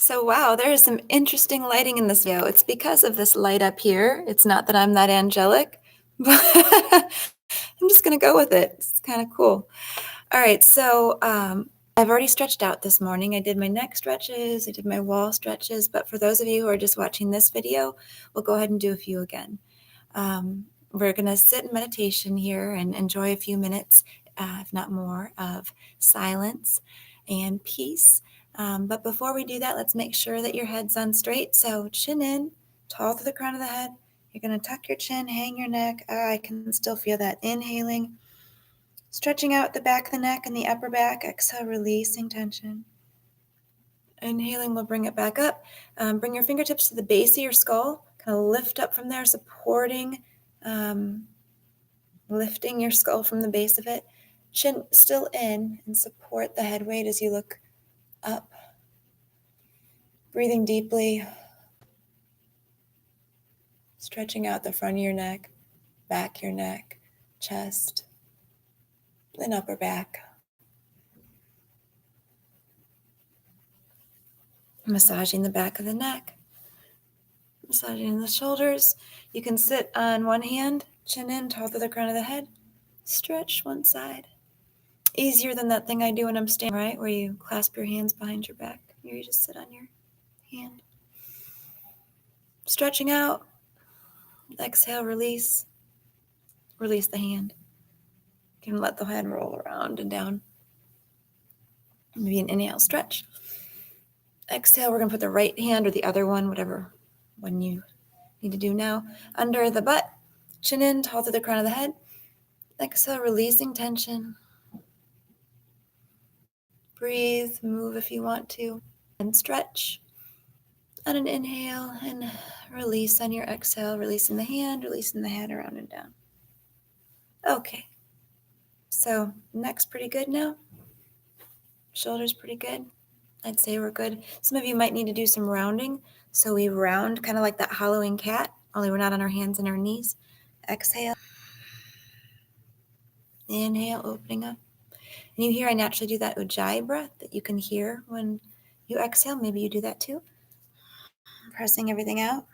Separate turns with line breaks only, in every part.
So wow, there is some interesting lighting in this video. It's because of this light up here. It's not that I'm that angelic, but I'm just gonna go with it. It's kind of cool. All right, so I've already stretched out this morning. I did my neck stretches, I did my wall stretches, but for those of you who are just watching this video, we'll go ahead and do a few again. We're gonna sit in meditation here and enjoy a few minutes, if not more, of silence and peace. But before we do that, let's make sure that your head's on straight. So chin in, tall to the crown of the head. You're going to tuck your chin, hang your neck. I can still feel that. Inhaling, stretching out the back of the neck and the upper back. Exhale, releasing tension. Inhaling, we'll bring it back up. Bring your fingertips to the base of your skull. Kind of lift up from there, supporting, lifting your skull from the base of it. Chin still in and support the head weight as you look up. Breathing deeply, stretching out the front of your neck, back of your neck, chest, then upper back. Massaging the back of the neck, massaging the shoulders. You can sit on one hand, chin in, tall to the crown of the head, stretch one side. Easier than that thing I do when I'm standing, right? Where you clasp your hands behind your back. Here you just sit on your hand. Stretching out. Exhale, release. Release the hand. You can let the head roll around and down. Maybe an inhale, stretch. Exhale, we're going to put the right hand or the other one, whatever one you need to do now, under the butt. Chin in, tall to the crown of the head. Exhale, releasing tension. Breathe, move if you want to, and stretch. On an inhale and release on your exhale, releasing the hand, releasing the head around and down. Okay, so neck's pretty good now. Shoulders pretty good. I'd say we're good. Some of you might need to do some rounding. So we round kind of like that hollowing cat, only we're not on our hands and our knees. Exhale. Inhale, opening up. And you hear I naturally do that ujjayi breath that you can hear when you exhale. Maybe you do that too. Pressing everything out.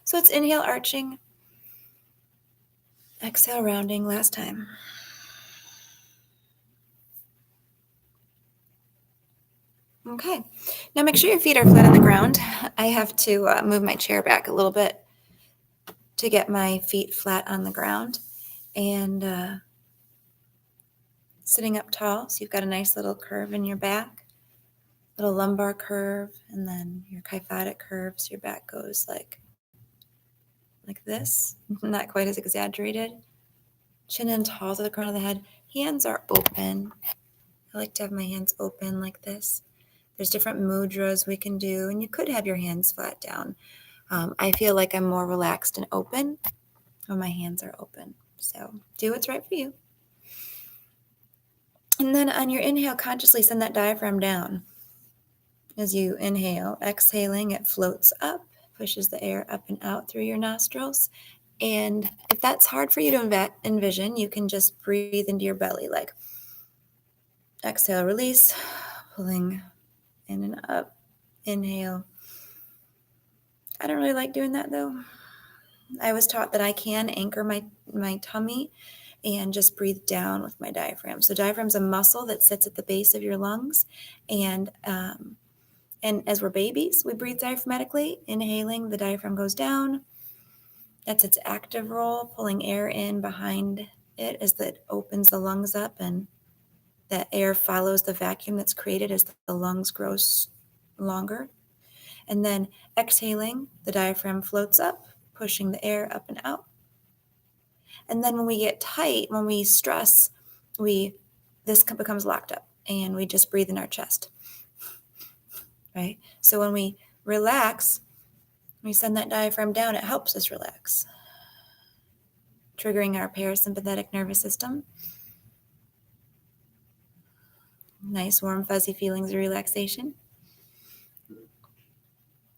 So it's inhale, arching. Exhale, rounding. Last time. Okay. Now make sure your feet are flat on the ground. I have to move my chair back a little bit to get my feet flat on the ground. And sitting up tall, so you've got a nice little curve in your back, little lumbar curve, and then your kyphotic curve, so your back goes like this, not quite as exaggerated. Chin in, tall to the crown of the head. Hands are open. I like to have my hands open like this. There's different mudras we can do, and you could have your hands flat down. I feel like I'm more relaxed and open when my hands are open. So do what's right for you. And then on your inhale, consciously send that diaphragm down. As you inhale, exhaling, it floats up, pushes the air up and out through your nostrils. And if that's hard for you to envision, you can just breathe into your belly, like exhale, release, pulling in and up, inhale. I don't really like doing that though. I was taught that I can anchor my tummy and just breathe down with my diaphragm. So diaphragm's a muscle that sits at the base of your lungs. And as we're babies, we breathe diaphragmatically. Inhaling, the diaphragm goes down. That's its active role, pulling air in behind it as it opens the lungs up, and that air follows the vacuum that's created as the lungs grow longer. And then exhaling, the diaphragm floats up, pushing the air up and out. And then when we get tight, when we stress, this becomes locked up, and we just breathe in our chest, right? So when we relax, we send that diaphragm down, it helps us relax, triggering our parasympathetic nervous system. Nice, warm, fuzzy feelings of relaxation.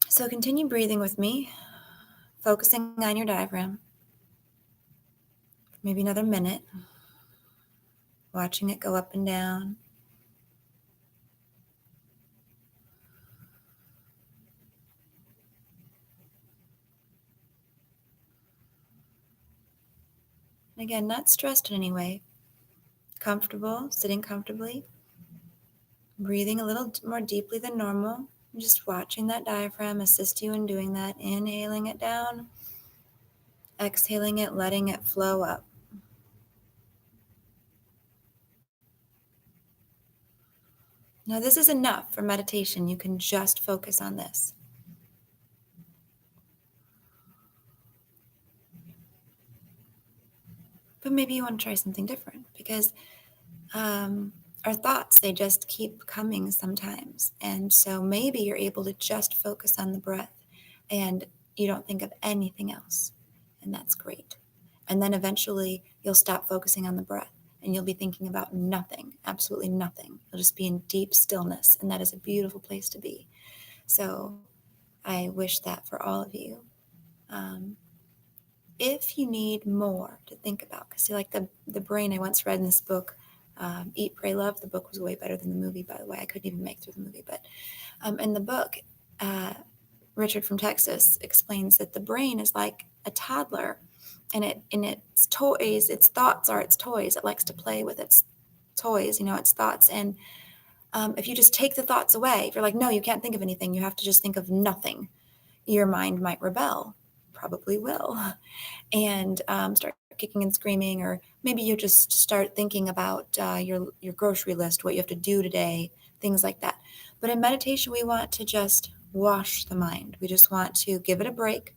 So continue breathing with me, focusing on your diaphragm. Maybe another minute, watching it go up and down. And again, not stressed in any way. Comfortable, sitting comfortably, breathing a little more deeply than normal. Just watching that diaphragm assist you in doing that. Inhaling it down, exhaling it, letting it flow up. Now, this is enough for meditation. You can just focus on this. But maybe you want to try something different because our thoughts, they just keep coming sometimes. And so maybe you're able to just focus on the breath and you don't think of anything else. And that's great. And then eventually you'll stop focusing on the breath and you'll be thinking about nothing, absolutely nothing. You'll just be in deep stillness. And that is a beautiful place to be. So I wish that for all of you. If you need more to think about, because like the brain, I once read in this book, Eat, Pray, Love. The book was way better than the movie, by the way. I couldn't even make through the movie. But in the book, Richard from Texas explains that the brain is like a toddler, and its toys, its thoughts are its toys. It likes to play with its toys, its thoughts. And if you just take the thoughts away, if you're like, no, you can't think of anything, you have to just think of nothing, your mind might rebel, probably will, and start kicking and screaming, or maybe you just start thinking about your grocery list, what you have to do today, things like that. But in meditation, we want to just wash the mind. We just want to give it a break,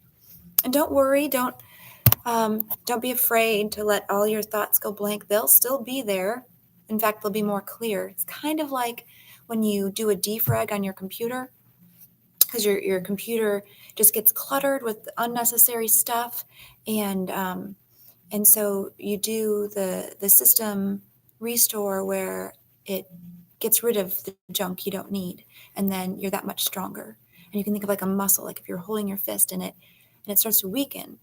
and don't worry, don't be afraid to let all your thoughts go blank. They'll still be there. In fact, they'll be more clear. It's kind of like when you do a defrag on your computer, because your computer just gets cluttered with unnecessary stuff, and so you do the system restore where it gets rid of the junk you don't need, and then you're that much stronger. And you can think of like a muscle, like if you're holding your fist in it and it starts to weaken,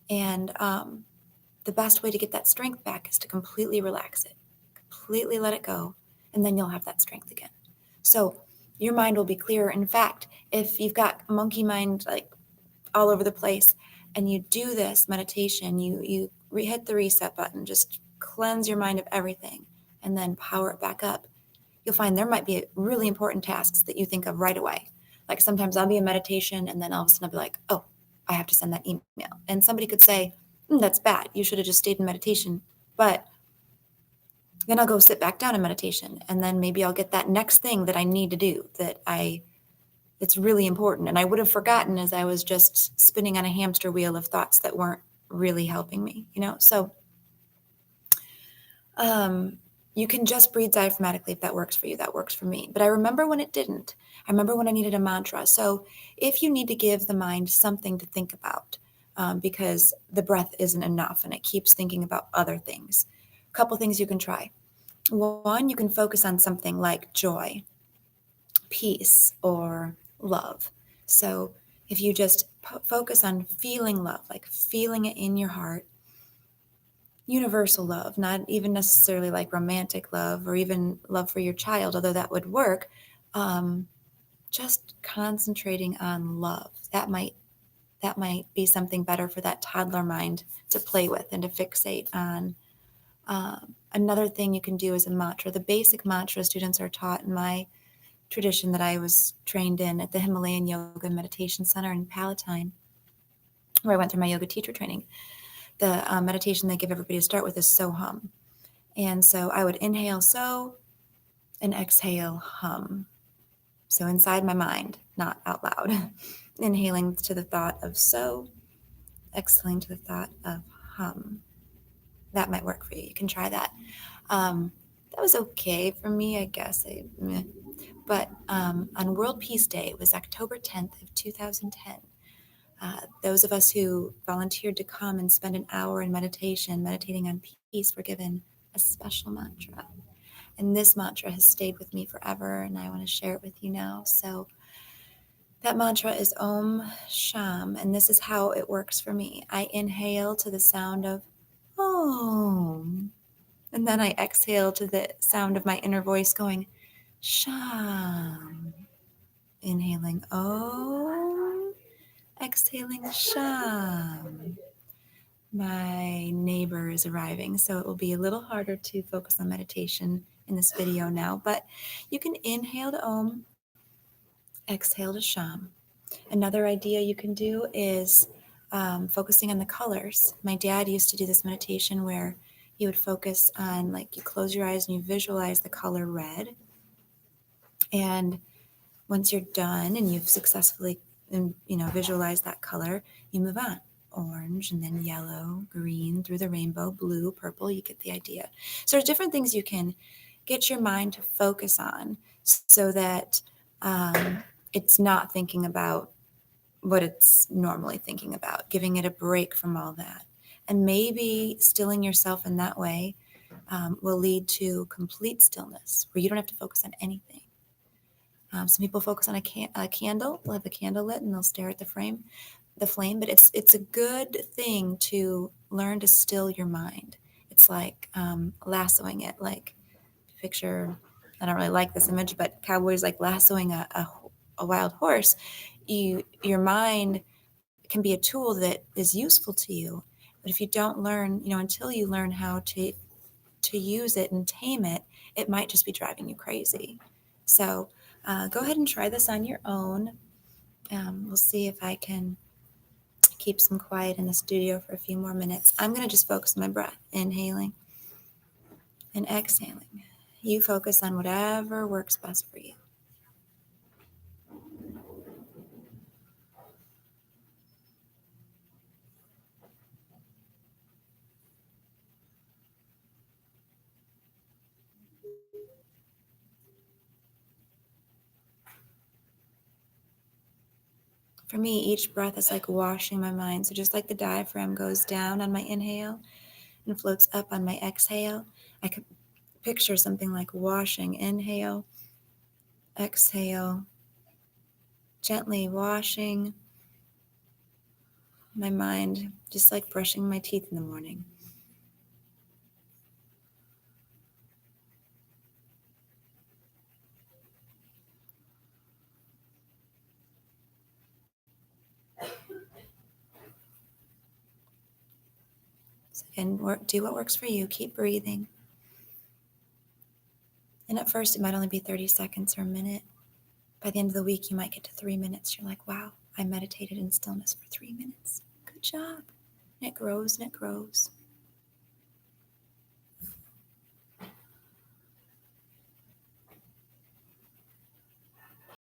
and the best way to get that strength back is to completely relax it, completely let it go, and then you'll have that strength again. So your mind will be clearer. In fact, if you've got monkey mind like all over the place and you do this meditation, you hit the reset button, just cleanse your mind of everything and then power it back up, you'll find there might be really important tasks that you think of right away. Like sometimes I'll be in meditation and then all of a sudden I'll be like, oh, I have to send that email. And somebody could say, that's bad. You should have just stayed in meditation. But then I'll go sit back down in meditation, and then maybe I'll get that next thing that I need to do it's really important. And I would have forgotten as I was just spinning on a hamster wheel of thoughts that weren't really helping me, So you can just breathe diaphragmatically if that works for you. That works for me. But I remember when it didn't. I remember when I needed a mantra. So if you need to give the mind something to think about, because the breath isn't enough and it keeps thinking about other things, a couple things you can try. One, you can focus on something like joy, peace, or love. So if you just focus on feeling love, like feeling it in your heart, universal love, not even necessarily like romantic love or even love for your child, although that would work, just concentrating on love. That might be something better for that toddler mind to play with and to fixate on. Another thing you can do is a mantra. The basic mantra students are taught in my tradition that I was trained in at the Himalayan Yoga and Meditation Center in Palatine, where I went through my yoga teacher training. The meditation they give everybody to start with is so hum. And so I would inhale so and exhale hum. So inside my mind, not out loud. Inhaling to the thought of so, exhaling to the thought of hum. That might work for you. You can try that. That was okay for me, I guess. But on World Peace Day, it was October 10th of 2010. Those of us who volunteered to come and spend an hour in meditation, meditating on peace, were given a special mantra. And this mantra has stayed with me forever, and I want to share it with you now. So that mantra is Om Sham, and this is how it works for me. I inhale to the sound of Om, and then I exhale to the sound of my inner voice going Sham. Inhaling Om, exhaling Sham. My neighbor is arriving, so it will be a little harder to focus on meditation in this video now, but you can inhale to Om, exhale to Sham. Another idea you can do is focusing on the colors. My dad used to do this meditation where he would focus on, like, you close your eyes and you visualize the color red. And once you're done and you've successfully, visualized that color, you move on. Orange, and then yellow, green, through the rainbow, blue, purple, you get the idea. So there's different things you can get your mind to focus on so that it's not thinking about what it's normally thinking about, giving it a break from all that. And maybe stilling yourself in that way will lead to complete stillness where you don't have to focus on anything. Some people focus on a candle. They'll have a candle lit and they'll stare at the flame. But it's a good thing to learn to still your mind. It's like lassoing it. Like, picture, I don't really like this image, but cowboys like lassoing a wild horse. Your mind can be a tool that is useful to you, but if you don't learn, until you learn how to use it and tame it, it might just be driving you crazy. So go ahead and try this on your own. We'll see if I can keep some quiet in the studio for a few more minutes. I'm going to just focus on my breath, inhaling and exhaling. You focus on whatever works best for you. For me, each breath is like washing my mind. So just like the diaphragm goes down on my inhale and floats up on my exhale, I could picture something like washing. Inhale, exhale, gently washing my mind, just like brushing my teeth in the morning. And do what works for you. Keep breathing. And at first, it might only be 30 seconds or a minute. By the end of the week, you might get to 3 minutes. You're like, wow, I meditated in stillness for 3 minutes. Good job. And it grows and it grows.